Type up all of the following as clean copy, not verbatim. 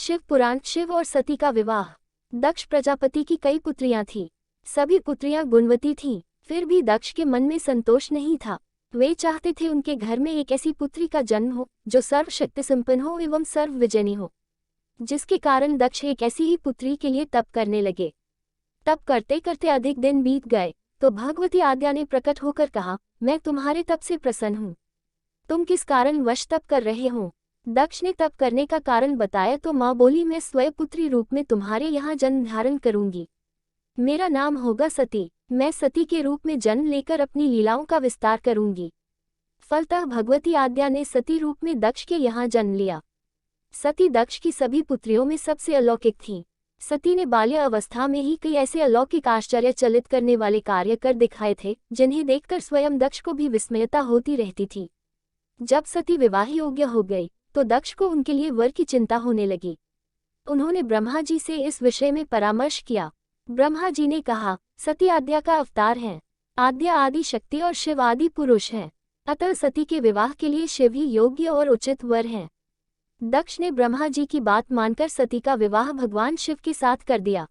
शिव पुराण। शिव और सती का विवाह। दक्ष प्रजापति की कई पुत्रियां थीं। सभी पुत्रियां गुणवती थीं। फिर भी दक्ष के मन में संतोष नहीं था। वे चाहते थे उनके घर में एक ऐसी पुत्री का जन्म हो जो सर्वशक्ति संपन्न हो एवं सर्वविजयी हो, जिसके कारण दक्ष एक ऐसी ही पुत्री के लिए तप करने लगे। तप करते करते अधिक दिन बीत गए तो भगवती आद्या ने प्रकट होकर कहा, मैं तुम्हारे तप से प्रसन्न हूँ। तुम किस कारण वश तप कर रहे हो? दक्ष ने तप करने का कारण बताया तो माँ बोली, मैं स्वयं पुत्री रूप में तुम्हारे यहाँ जन्म धारण करूंगी। मेरा नाम होगा सती। मैं सती के रूप में जन्म लेकर अपनी लीलाओं का विस्तार करूंगी। फलतः भगवती आद्या ने सती रूप में दक्ष के यहाँ जन्म लिया। सती दक्ष की सभी पुत्रियों में सबसे अलौकिक थीं। सती ने बाल्य अवस्था में ही कई ऐसे अलौकिक आश्चर्यचलित करने वाले कार्य कर दिखाए थे जिन्हें देखकर स्वयं दक्ष को भी विस्मयता होती रहती थी। जब सती विवाह योग्य हो गई तो दक्ष को उनके लिए वर की चिंता होने लगी। उन्होंने ब्रह्मा जी से इस विषय में परामर्श किया। ब्रह्मा जी ने कहा, सती आद्या का अवतार है। आद्या आदि शक्ति और शिव आदि पुरुष हैं, अतः सती के विवाह के लिए शिव ही योग्य और उचित वर हैं। दक्ष ने ब्रह्मा जी की बात मानकर सती का विवाह भगवान शिव के साथ कर दिया।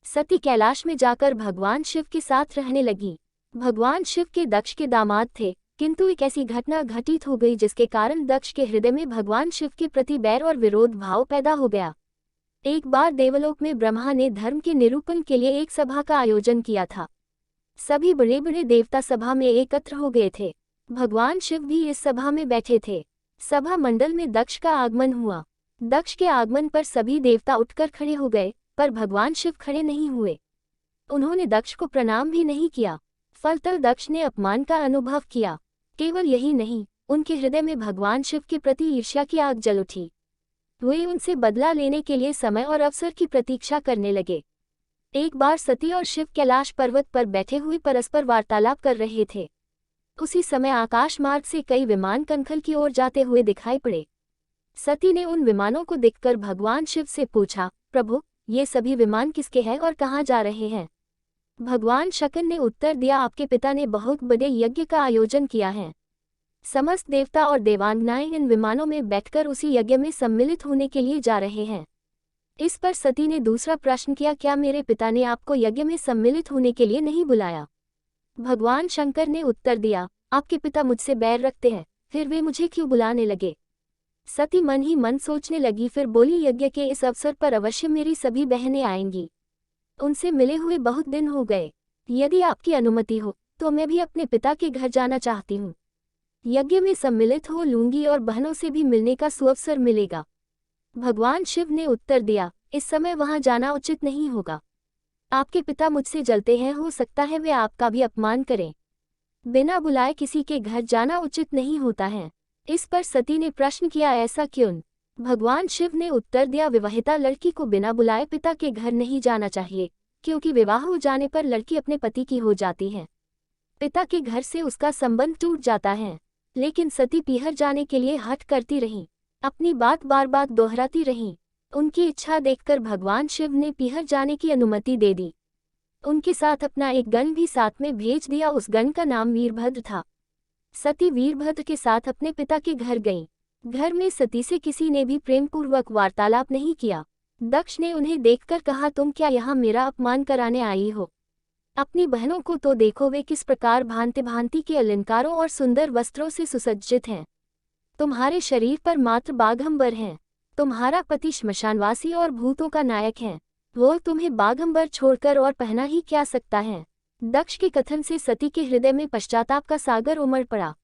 सती कैलाश में जाकर भगवान शिव के साथ रहने लगी। भगवान शिव के दक्ष के दामाद थे, किंतु एक ऐसी घटना घटित हो गई जिसके कारण दक्ष के हृदय में भगवान शिव के प्रति बैर और विरोध भाव पैदा हो गया। एक बार देवलोक में ब्रह्मा ने धर्म के निरूपण के लिए एक सभा का आयोजन किया था। सभी बड़े बड़े देवता सभा में एकत्र हो गए थे। भगवान शिव भी इस सभा में बैठे थे। सभा मंडल में दक्ष का आगमन हुआ। दक्ष के आगमन पर सभी देवता उठकर खड़े हो गए, पर भगवान शिव खड़े नहीं हुए। उन्होंने दक्ष को प्रणाम भी नहीं किया। फलतः दक्ष ने अपमान का अनुभव किया। केवल यही नहीं, उनके हृदय में भगवान शिव के प्रति ईर्ष्या की आग जल उठी। वे उनसे बदला लेने के लिए समय और अवसर की प्रतीक्षा करने लगे। एक बार सती और शिव कैलाश पर्वत पर बैठे हुए परस्पर वार्तालाप कर रहे थे। उसी समय आकाश मार्ग से कई विमान कनखल की ओर जाते हुए दिखाई पड़े। सती ने उन विमानों को देखकर भगवान शिव से पूछा, प्रभु, ये सभी विमान किसके हैं और कहाँ जा रहे हैं? भगवान शक्र ने उत्तर दिया, आपके पिता ने बहुत बड़े यज्ञ का आयोजन किया है। समस्त देवता और देवांगनाएं इन विमानों में बैठकर उसी यज्ञ में सम्मिलित होने के लिए जा रहे हैं। इस पर सती ने दूसरा प्रश्न किया, क्या मेरे पिता ने आपको यज्ञ में सम्मिलित होने के लिए नहीं बुलाया? भगवान शंकर ने उत्तर दिया, आपके पिता मुझसे बैर रखते हैं, फिर वे मुझे क्यों बुलाने लगे? सती मन ही मन सोचने लगी, फिर बोली, यज्ञ के इस अवसर पर अवश्य मेरी सभी बहनें आएंगी। उनसे मिले हुए बहुत दिन हो गए। यदि आपकी अनुमति हो तो मैं भी अपने पिता के घर जाना चाहती हूँ। यज्ञ में सम्मिलित हो लूंगी और बहनों से भी मिलने का सुअवसर मिलेगा। भगवान शिव ने उत्तर दिया, इस समय वहां जाना उचित नहीं होगा। आपके पिता मुझसे जलते हैं, हो सकता है वे आपका भी अपमान करें। बिना बुलाए किसी के घर जाना उचित नहीं होता है। इस पर सती ने प्रश्न किया, ऐसा क्यों? भगवान शिव ने उत्तर दिया, विवाहिता लड़की को बिना बुलाए पिता के घर नहीं जाना चाहिए, क्योंकि विवाह हो जाने पर लड़की अपने पति की हो जाती है। पिता के घर से उसका संबंध टूट जाता है। लेकिन सती पीहर जाने के लिए हठ करती रहीं, अपनी बात बार बार दोहराती रहीं। उनकी इच्छा देखकर भगवान शिव ने पीहर जाने की अनुमति दे दी। उनके साथ अपना एक गण भी साथ में भेज दिया। उस गण का नाम वीरभद्र था। सती वीरभद्र के साथ अपने पिता के घर गईं। घर में सती से किसी ने भी प्रेमपूर्वक वार्तालाप नहीं किया। दक्ष ने उन्हें देखकर कहा, तुम क्या यहाँ मेरा अपमान कराने आई हो? अपनी बहनों को तो देखो, वे किस प्रकार भांति भांति के अलंकारों और सुंदर वस्त्रों से सुसज्जित हैं। तुम्हारे शरीर पर मात्र बाघंबर हैं। तुम्हारा पति श्मशानवासी और भूतों का नायक है, वो तुम्हें बाघंबर छोड़कर और पहना ही क्या सकता है? दक्ष के कथन से सती के हृदय में पश्चाताप का सागर उमड़ पड़ा।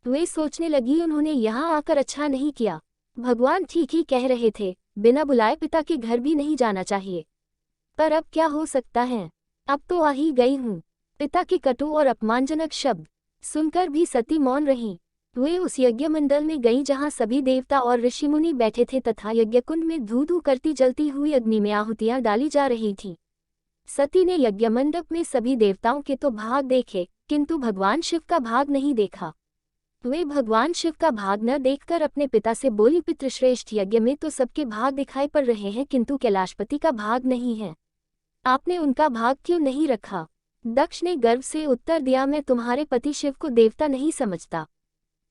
वे सोचने लगी, उन्होंने यहाँ आकर अच्छा नहीं किया। भगवान ठीक ही कह रहे थे, बिना बुलाए पिता के घर भी नहीं जाना चाहिए। पर अब क्या हो सकता है? अब तो आ ही गई हूँ। पिता के कटु और अपमानजनक शब्द सुनकर भी सती मौन रही। वे उस यज्ञ मंडल में गईं जहाँ सभी देवता और ऋषि मुनि बैठे थे तथा यज्ञकुंड में धू धू करती जलती हुई अग्नि में आहुतियां डाली जा रही थीं। सती ने यज्ञ मंडप में सभी देवताओं के तो भाग देखे, किंतु भगवान शिव का भाग नहीं देखा। वे भगवान शिव का भाग न देखकर अपने पिता से बोली, पितृश्रेष्ठ, यज्ञ में तो सबके भाग दिखाई पड़ रहे हैं, किंतु कैलाशपति का भाग नहीं है। आपने उनका भाग क्यों नहीं रखा? दक्ष ने गर्व से उत्तर दिया, मैं तुम्हारे पति शिव को देवता नहीं समझता।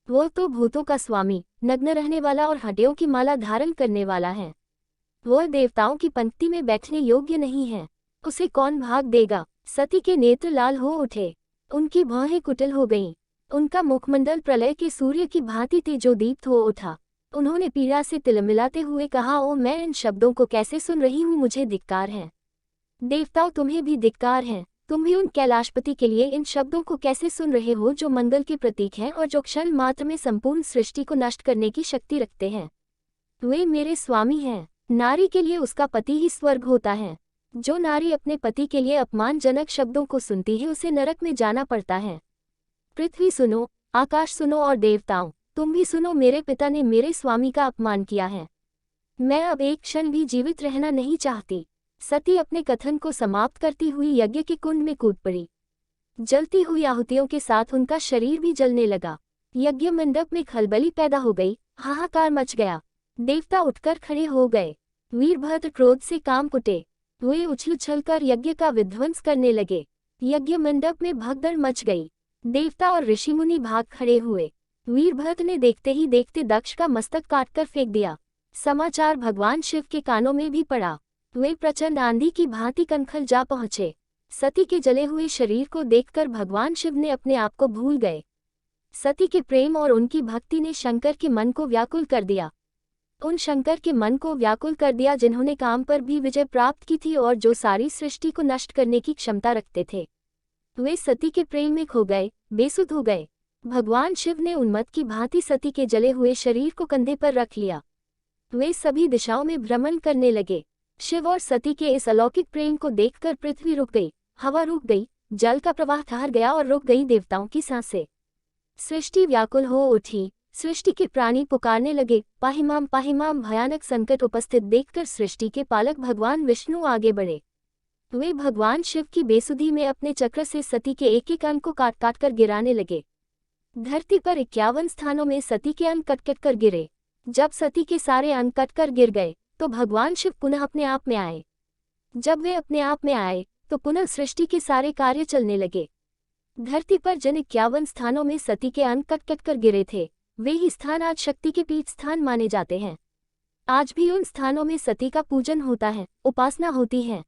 वो तो भूतों का स्वामी, नग्न रहने वाला और हड्डियों की माला धारण करने वाला है। वह देवताओं की पंक्ति में बैठने योग्य नहीं है, उसे कौन भाग देगा। सती के नेत्र लाल हो उठे, उनकी भौहें कुटिल हो गईं, उनका मुखमंडल प्रलय के सूर्य की भांति तेजोदीप्त हो उठा। उन्होंने पीड़ा से तिलमिलाते हुए कहा, ओ मैं इन शब्दों को कैसे सुन रही हूँ, मुझे धिक्कार है। देवताओं तुम्हें भी धिक्कार है, तुम भी उन कैलाशपति के लिए इन शब्दों को कैसे सुन रहे हो जो मंगल के प्रतीक हैं और जो क्षण मात्र में संपूर्ण सृष्टि को नष्ट करने की शक्ति रखते हैं। वे मेरे स्वामी हैं। नारी के लिए उसका पति ही स्वर्ग होता है। जो नारी अपने पति के लिए अपमानजनक शब्दों को सुनती है उसे नरक में जाना पड़ता है। पृथ्वी सुनो, आकाश सुनो और देवताओं तुम भी सुनो, मेरे पिता ने मेरे स्वामी का अपमान किया है। मैं अब एक क्षण भी जीवित रहना नहीं चाहती। सती अपने कथन को समाप्त करती हुई यज्ञ के कुंड में कूद पड़ी। जलती हुई आहुतियों के साथ उनका शरीर भी जलने लगा। यज्ञ मंडप में खलबली पैदा हो गई, हाहाकार मच गया। देवता उठकर खड़े हो गए। वीरभद्र क्रोध से कांप उठे। वे उछल उछलकर यज्ञ का विध्वंस करने लगे। यज्ञ मंडप में भगदड़ मच गई। देवता और ऋषिमुनि भाग खड़े हुए। वीरभद्र ने देखते ही देखते दक्ष का मस्तक काटकर फेंक दिया। समाचार भगवान शिव के कानों में भी पड़ा। वे प्रचंड आंधी की भांति कनखल जा पहुंचे। सती के जले हुए शरीर को देखकर भगवान शिव ने अपने आप को भूल गए। सती के प्रेम और उनकी भक्ति ने शंकर के मन को व्याकुल कर दिया। उन शंकर के मन को व्याकुल कर दिया जिन्होंने काम पर भी विजय प्राप्त की थी और जो सारी सृष्टि को नष्ट करने की क्षमता रखते थे। वे सती के प्रेम में खो गए, बेसुध हो गए। भगवान शिव ने उन्मत्त की भांति सती के जले हुए शरीर को कंधे पर रख लिया। वे सभी दिशाओं में भ्रमण करने लगे। शिव और सती के इस अलौकिक प्रेम को देखकर पृथ्वी रुक गई, हवा रुक गई, जल का प्रवाह ठहर गया और रुक गई देवताओं की सांसें। सृष्टि व्याकुल हो उठी। सृष्टि के प्राणी पुकारने लगे, पाहिमाम पाहिमाम। भयानक संकट उपस्थित देखकर सृष्टि के पालक भगवान विष्णु आगे बढ़े। वे भगवान शिव की बेसुधी में अपने चक्र से सती के एक एक अंग को काट काट कर गिराने लगे। धरती पर 51 स्थानों में सती के अंग कट कट कर गिरे। जब सती के सारे अंग कट कर गिर गए तो भगवान शिव पुनः अपने आप में आए। जब वे अपने आप में आए तो पुनः सृष्टि के सारे कार्य चलने लगे। धरती पर जिन 51 स्थानों में सती के अंग कट कट कर गिरे थे वे ही स्थान आज शक्ति के पीठ स्थान माने जाते हैं। आज भी उन स्थानों में सती का पूजन होता है, उपासना होती है।